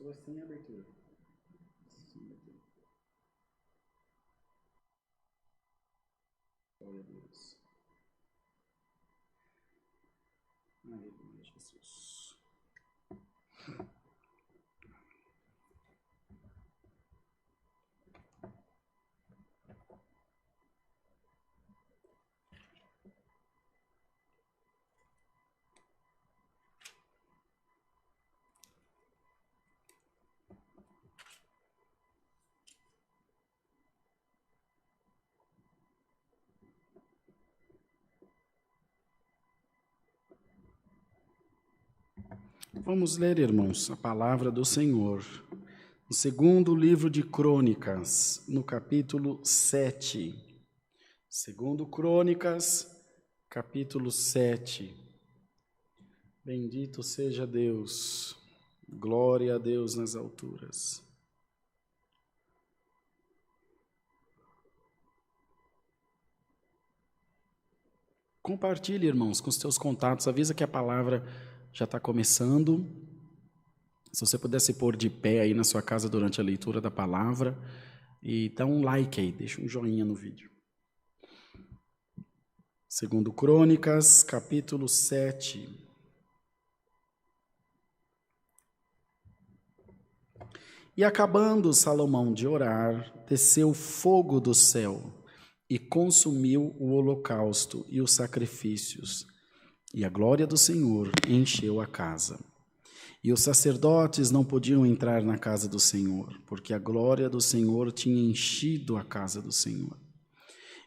Pessoas sem abertura. Sem abertura. Glória a Deus. Aleluia, Jesus. Vamos ler, irmãos, a palavra do Senhor. No segundo livro de Crônicas, no capítulo 7. Segundo Crônicas, capítulo 7. Bendito seja Deus. Glória a Deus nas alturas. Compartilhe, irmãos, com os teus contatos. Avisa que a palavra já está começando. Se você pudesse pôr de pé aí na sua casa durante a leitura da palavra. E dá um like aí, deixa um joinha no vídeo. Segundo Crônicas, capítulo 7. E acabando Salomão de orar, desceu fogo do céu e consumiu o holocausto e os sacrifícios. E a glória do Senhor encheu a casa. E os sacerdotes não podiam entrar na casa do Senhor, porque a glória do Senhor tinha enchido a casa do Senhor.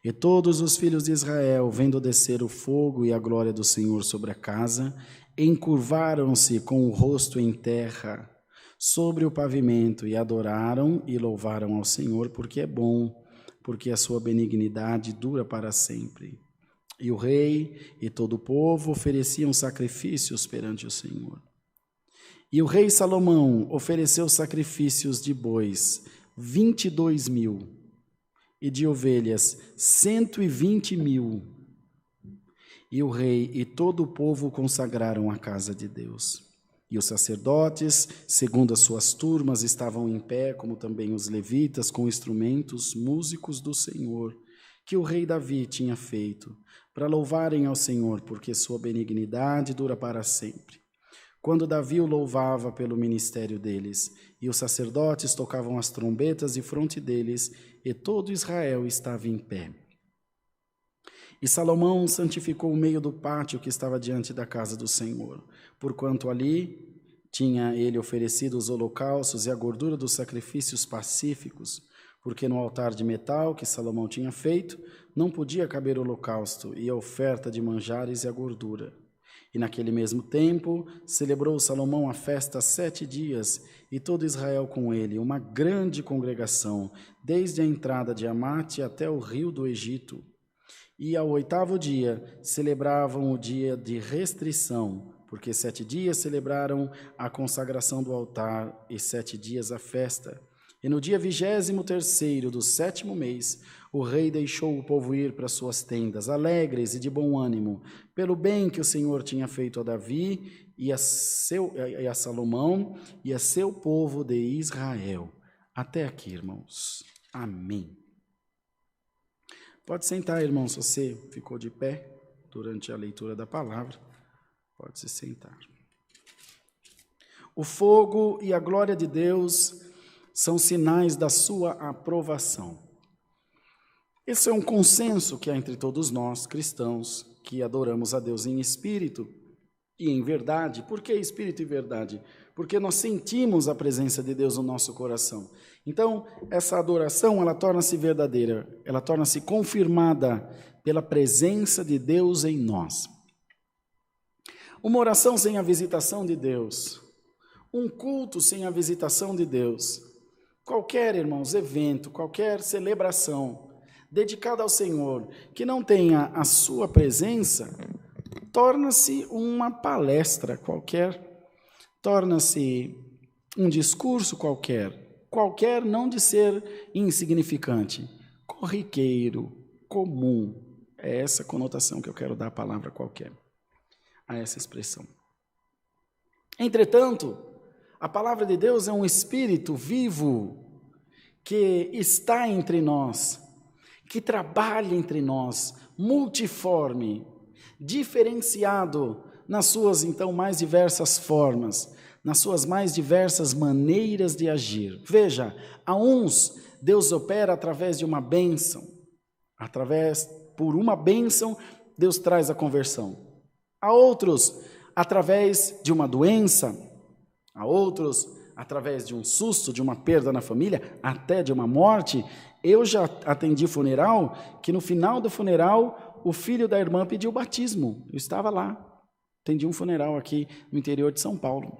E todos os filhos de Israel, vendo descer o fogo e a glória do Senhor sobre a casa, encurvaram-se com o rosto em terra, sobre o pavimento, e adoraram e louvaram ao Senhor, porque é bom, porque a sua benignidade dura para sempre. E o rei e todo o povo ofereciam sacrifícios perante o Senhor. E o rei Salomão ofereceu sacrifícios de bois, 22.000, e de ovelhas, 120.000. E o rei e todo o povo consagraram a casa de Deus. E os sacerdotes, segundo as suas turmas, estavam em pé, como também os levitas, com instrumentos músicos do Senhor, que o rei Davi tinha feito, para louvarem ao Senhor, porque sua benignidade dura para sempre. Quando Davi o louvava pelo ministério deles, e os sacerdotes tocavam as trombetas defronte deles, e todo Israel estava em pé. E Salomão santificou o meio do pátio que estava diante da casa do Senhor, porquanto ali tinha ele oferecido os holocaustos e a gordura dos sacrifícios pacíficos, porque no altar de metal que Salomão tinha feito, não podia caber o holocausto e a oferta de manjares e a gordura. E naquele mesmo tempo celebrou Salomão a festa 7 dias, e todo Israel com ele, uma grande congregação, desde a entrada de Amate até o rio do Egito. E ao 8º dia celebravam o dia de restrição, porque 7 dias celebraram a consagração do altar e 7 dias a festa. E no dia 23º do 7º mês, o rei deixou o povo ir para suas tendas, alegres e de bom ânimo, pelo bem que o Senhor tinha feito a Davi e a Salomão e a seu povo de Israel. Até aqui, irmãos. Amém. Pode sentar, irmão, se você ficou de pé durante a leitura da palavra, pode se sentar. O fogo e a glória de Deus são sinais da sua aprovação. Esse é um consenso que há entre todos nós, cristãos, que adoramos a Deus em espírito e em verdade. Por que espírito e verdade? Porque nós sentimos a presença de Deus no nosso coração. Então, essa adoração, ela torna-se verdadeira, ela torna-se confirmada pela presença de Deus em nós. Uma oração sem a visitação de Deus, um culto sem a visitação de Deus, qualquer, irmãos, evento, qualquer celebração dedicada ao Senhor que não tenha a sua presença, torna-se uma palestra qualquer, torna-se um discurso qualquer não de ser insignificante, corriqueiro, comum. É essa conotação que eu quero dar à palavra qualquer, a essa expressão. Entretanto, A palavra de Deus é um espírito vivo que está entre nós, que trabalha entre nós, multiforme, diferenciado nas suas, então, mais diversas formas, nas suas mais diversas maneiras de agir. Veja, a uns Deus opera através de uma bênção, por uma bênção, Deus traz a conversão. A outros, através de uma doença, a outros, através de um susto, de uma perda na família, até de uma morte. Eu já atendi funeral, que no final do funeral, o filho da irmã pediu batismo. Eu estava lá, atendi um funeral aqui no interior de São Paulo.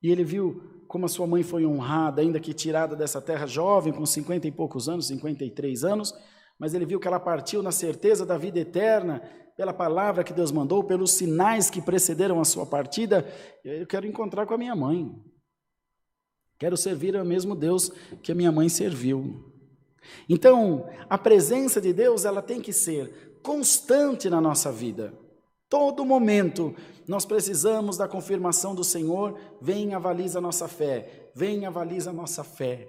E ele viu como a sua mãe foi honrada, ainda que tirada dessa terra jovem, com 50 e poucos anos, 53 anos, mas ele viu que ela partiu na certeza da vida eterna, pela palavra que Deus mandou, pelos sinais que precederam a sua partida. Eu quero encontrar com a minha mãe. Quero servir ao mesmo Deus que a minha mãe serviu. Então, a presença de Deus, ela tem que ser constante na nossa vida. Todo momento, nós precisamos da confirmação do Senhor. Vem, avaliza a nossa fé. Vem, avaliza a nossa fé.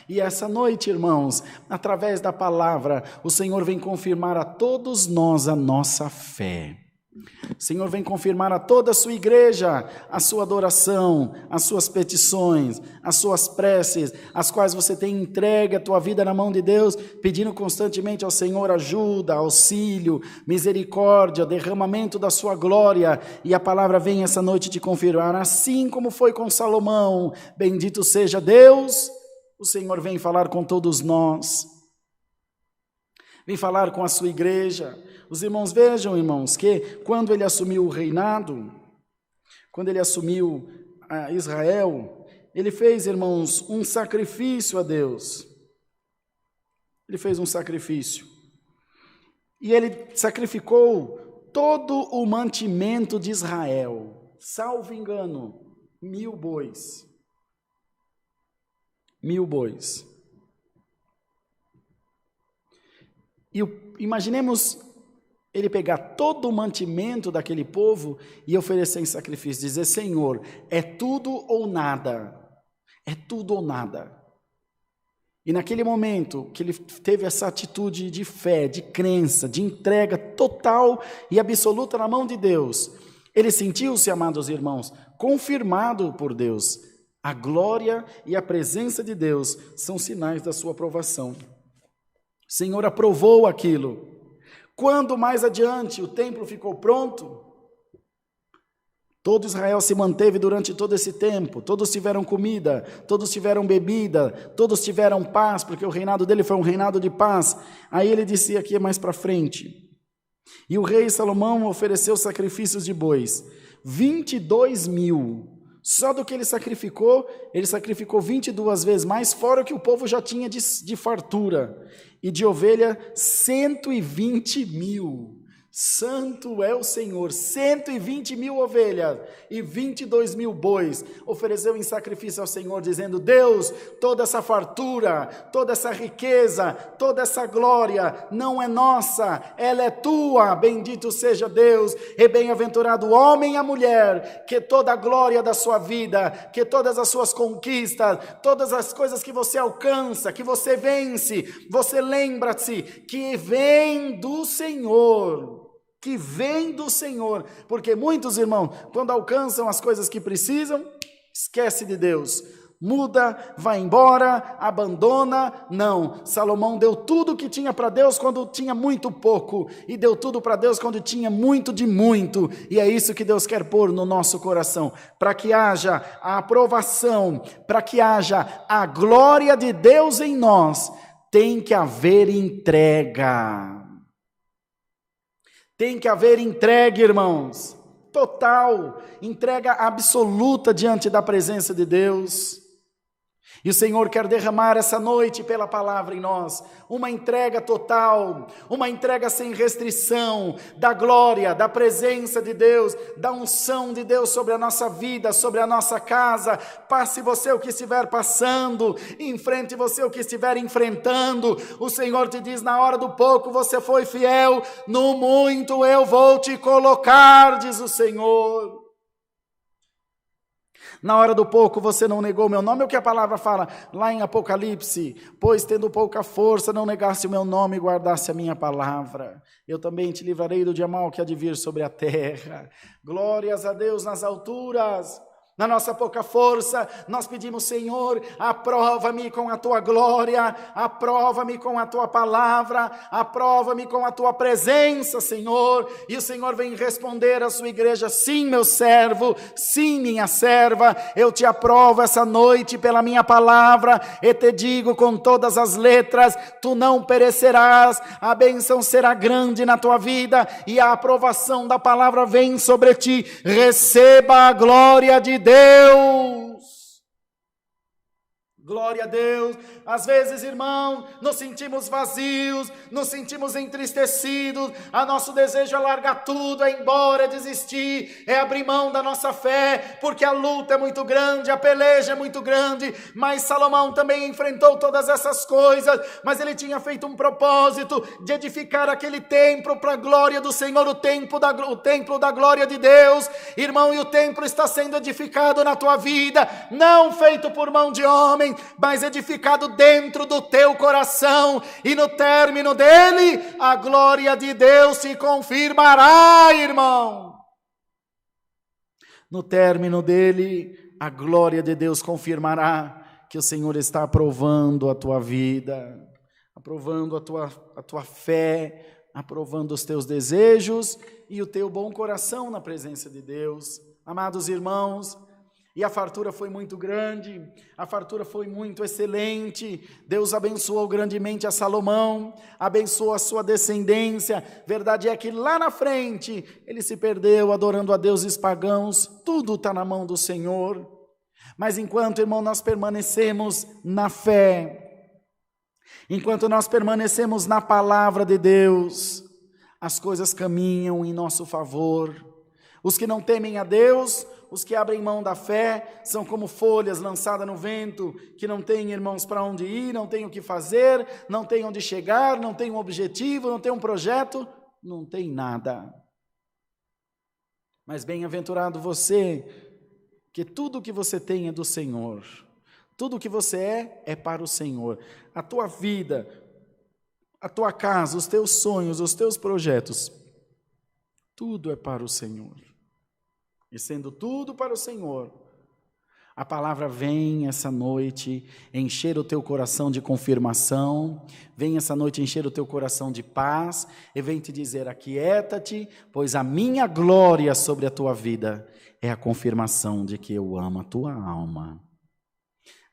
E essa noite, irmãos, através da palavra, o Senhor vem confirmar a todos nós a nossa fé. O Senhor vem confirmar a toda a sua igreja a sua adoração, as suas petições, as suas preces, as quais você tem entregue a tua vida na mão de Deus, pedindo constantemente ao Senhor ajuda, auxílio, misericórdia, derramamento da sua glória. E a palavra vem essa noite te confirmar, assim como foi com Salomão. Bendito seja Deus. O Senhor vem falar com todos nós, vem falar com a sua igreja. Os irmãos, vejam, irmãos, que quando ele assumiu o reinado, quando ele assumiu Israel, ele fez, irmãos, um sacrifício a Deus. Ele fez um sacrifício. E ele sacrificou todo o mantimento de Israel, salvo engano, 1000 bois. 1000 bois. E imaginemos ele pegar todo o mantimento daquele povo e oferecer em sacrifício, dizer: Senhor, é tudo ou nada, é tudo ou nada. E naquele momento que ele teve essa atitude de fé, de crença, de entrega total e absoluta na mão de Deus, ele sentiu-se, amados irmãos, confirmado por Deus. A glória e a presença de Deus são sinais da sua aprovação. O Senhor aprovou aquilo. Quando mais adiante o templo ficou pronto, todo Israel se manteve durante todo esse tempo, todos tiveram comida, todos tiveram bebida, todos tiveram paz, porque o reinado dele foi um reinado de paz. Aí ele disse aqui mais para frente, e o rei Salomão ofereceu sacrifícios de bois, 22.000, só do que ele sacrificou 22 vezes mais, fora o que o povo já tinha de fartura. E de ovelha, 120.000. Santo é o Senhor, 120.000 ovelhas e 22.000 bois, ofereceu em sacrifício ao Senhor, dizendo: Deus, toda essa fartura, toda essa riqueza, toda essa glória não é nossa, ela é tua, bendito seja Deus, e bem-aventurado o homem e a mulher, que toda a glória da sua vida, que todas as suas conquistas, todas as coisas que você alcança, que você vence, você lembra-se que vem do Senhor. Que vem do Senhor, porque muitos irmãos, quando alcançam as coisas que precisam, esquece de Deus, muda, vai embora, abandona. Não, Salomão deu tudo o que tinha para Deus quando tinha muito pouco, e deu tudo para Deus quando tinha muito de muito, e é isso que Deus quer pôr no nosso coração, para que haja a aprovação, para que haja a glória de Deus em nós, tem que haver entrega. Tem que haver entrega, irmãos, total, entrega absoluta diante da presença de Deus. E o Senhor quer derramar essa noite pela palavra em nós, uma entrega total, uma entrega sem restrição, da glória, da presença de Deus, da unção de Deus sobre a nossa vida, sobre a nossa casa. Passe você o que estiver passando, enfrente você o que estiver enfrentando. O Senhor te diz: na hora do pouco você foi fiel, no muito eu vou te colocar, diz o Senhor. Na hora do pouco você não negou o meu nome, é o que a palavra fala lá em Apocalipse, pois tendo pouca força não negaste o meu nome e guardaste a minha palavra, eu também te livrarei do dia mau que há de vir sobre a terra. Glórias a Deus nas alturas. Na nossa pouca força, nós pedimos, Senhor, aprova-me com a tua glória, aprova-me com a tua palavra, aprova-me com a tua presença, Senhor. E o Senhor vem responder à sua igreja: sim, meu servo, sim, minha serva, eu te aprovo essa noite pela minha palavra, e te digo com todas as letras: tu não perecerás, a bênção será grande na tua vida, e a aprovação da palavra vem sobre ti. Receba a glória de Deus, glória a Deus. Às vezes, irmão, nos sentimos vazios, nos sentimos entristecidos, a nosso desejo é largar tudo, é ir embora, é desistir, é abrir mão da nossa fé, porque a luta é muito grande, a peleja é muito grande. Mas Salomão também enfrentou todas essas coisas, mas ele tinha feito um propósito de edificar aquele templo para a glória do Senhor, o templo da glória de Deus, irmão, e o templo está sendo edificado na tua vida, não feito por mão de homem, mas edificado dentro do teu coração, e no término dele, a glória de Deus se confirmará, irmão. No término dele, a glória de Deus confirmará que o Senhor está aprovando a tua vida, aprovando a tua fé, aprovando os teus desejos e o teu bom coração na presença de Deus. Amados irmãos, e a fartura foi muito grande, a fartura foi muito excelente. Deus abençoou grandemente a Salomão, abençoou a sua descendência. Verdade é que lá na frente ele se perdeu adorando a deuses pagãos. Tudo está na mão do Senhor. Mas enquanto, irmão, nós permanecemos na fé, enquanto nós permanecemos na palavra de Deus, as coisas caminham em nosso favor. Os que não temem a Deus, os que abrem mão da fé, são como folhas lançadas no vento, que não têm, irmãos, para onde ir, não têm o que fazer, não têm onde chegar, não têm um objetivo, não têm um projeto, não tem nada. Mas bem-aventurado você, que tudo que você tem é do Senhor, tudo que você é para o Senhor. A tua vida, a tua casa, os teus sonhos, os teus projetos, tudo é para o Senhor. E sendo tudo para o Senhor, a palavra vem essa noite encher o teu coração de confirmação, vem essa noite encher o teu coração de paz, e vem te dizer: aquieta-te, pois a minha glória sobre a tua vida é a confirmação de que eu amo a tua alma.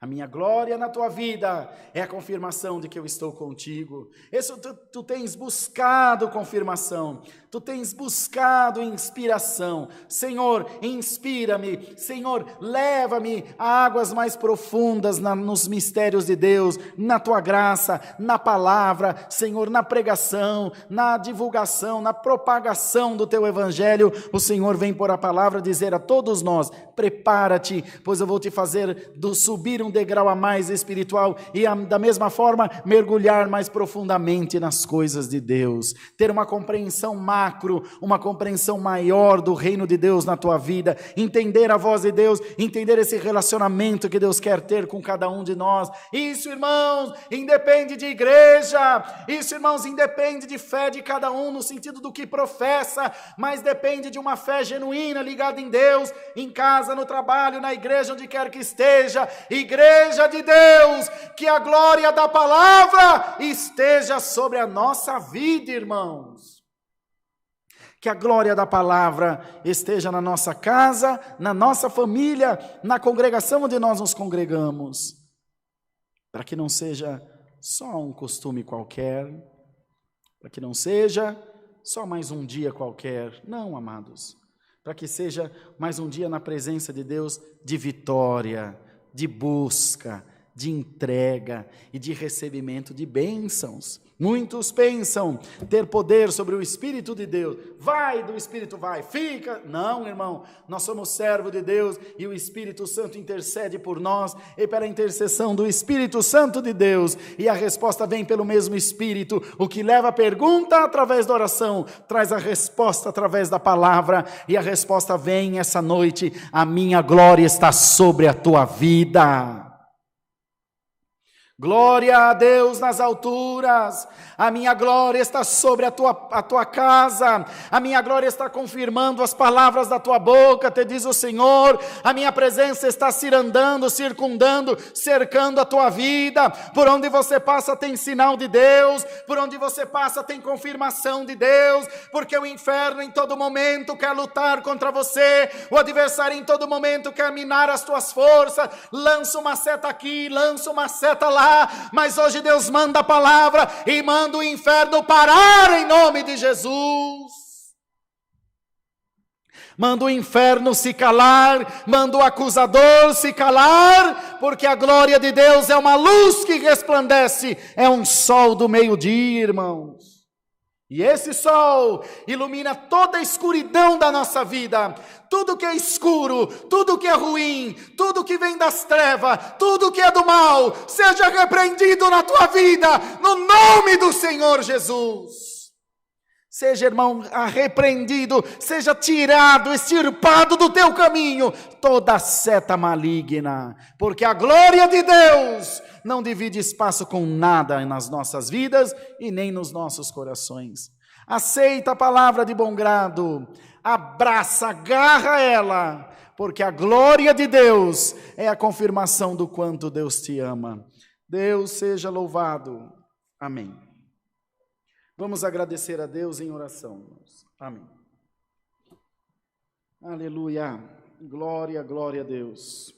A minha glória na tua vida é a confirmação de que eu estou contigo. Isso tu tens buscado confirmação, tu tens buscado inspiração. Senhor, inspira-me. Senhor, leva-me a águas mais profundas nos mistérios de Deus, na tua graça, na palavra, Senhor, na pregação, na divulgação, na propagação do teu evangelho. O Senhor vem por a palavra dizer a todos nós: prepara-te, pois eu vou te fazer subir um degrau a mais espiritual e da mesma forma mergulhar mais profundamente nas coisas de Deus, ter uma compreensão macro, uma compreensão maior do reino de Deus na tua vida, entender a voz de Deus, entender esse relacionamento que Deus quer ter com cada um de nós. Isso, irmãos, independe de igreja, isso, irmãos, independe de fé de cada um no sentido do que professa, mas depende de uma fé genuína ligada em Deus, em casa, no trabalho, na igreja, onde quer que esteja. Igreja de Deus, que a glória da palavra esteja sobre a nossa vida, irmãos. Que a glória da palavra esteja na nossa casa, na nossa família, na congregação onde nós nos congregamos, para que não seja só um costume qualquer, para que não seja só mais um dia qualquer, não, amados, para que seja mais um dia na presença de Deus de vitória, de busca, de entrega e de recebimento de bênçãos. Muitos pensam ter poder sobre o Espírito de Deus. Vai do Espírito, vai, fica. Não, irmão, nós somos servo de Deus e o Espírito Santo intercede por nós e pela intercessão do Espírito Santo de Deus. E a resposta vem pelo mesmo Espírito. O que leva a pergunta através da oração, traz a resposta através da palavra. E a resposta vem essa noite: a minha glória está sobre a tua vida. Glória a Deus nas alturas, a minha glória está sobre a tua casa, a minha glória está confirmando as palavras da tua boca, te diz o Senhor, a minha presença está circundando, cercando a tua vida, por onde você passa tem sinal de Deus, por onde você passa tem confirmação de Deus, porque o inferno em todo momento quer lutar contra você, o adversário em todo momento quer minar as tuas forças, lança uma seta aqui, lança uma seta lá, mas hoje Deus manda a palavra e manda o inferno parar em nome de Jesus. Manda o inferno se calar, manda o acusador se calar, porque a glória de Deus é uma luz que resplandece, é um sol do meio-dia, irmãos. E esse sol ilumina toda a escuridão da nossa vida. Tudo que é escuro, tudo que é ruim, tudo que vem das trevas, tudo que é do mal, seja repreendido na tua vida, no nome do Senhor Jesus. Seja, irmão, repreendido, seja tirado, extirpado do teu caminho, toda seta maligna, porque a glória de Deus não divide espaço com nada nas nossas vidas e nem nos nossos corações. Aceita a palavra de bom grado, abraça, agarra ela, porque a glória de Deus é a confirmação do quanto Deus te ama. Deus seja louvado. Amém. Vamos agradecer a Deus em oração. Amém. Aleluia. Glória, glória a Deus.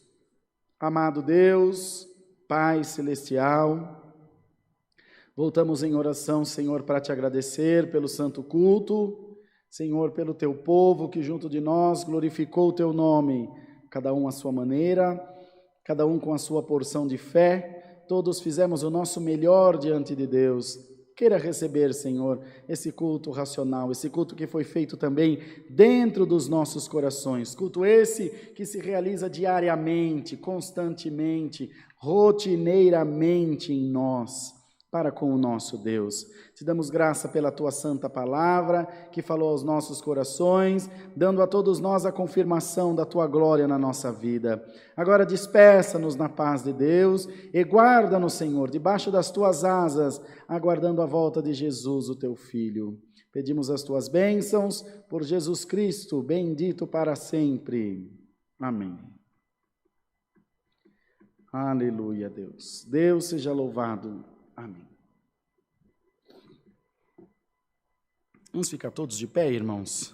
Amado Deus, Pai celestial, voltamos em oração, Senhor, para te agradecer pelo santo culto, Senhor, pelo teu povo que junto de nós glorificou o teu nome, cada um à sua maneira, cada um com a sua porção de fé, todos fizemos o nosso melhor diante de Deus. Queira receber, Senhor, esse culto racional, esse culto que foi feito também dentro dos nossos corações. Culto esse que se realiza diariamente, constantemente, rotineiramente em nós, para com o nosso Deus. Te damos graça pela tua santa palavra, que falou aos nossos corações, dando a todos nós a confirmação da tua glória na nossa vida. Agora despeça-nos na paz de Deus e guarda-nos, Senhor, debaixo das tuas asas, aguardando a volta de Jesus, o teu Filho. Pedimos as tuas bênçãos por Jesus Cristo, bendito para sempre. Amém. Aleluia, Deus. Deus seja louvado. Amém. Vamos ficar todos de pé, irmãos?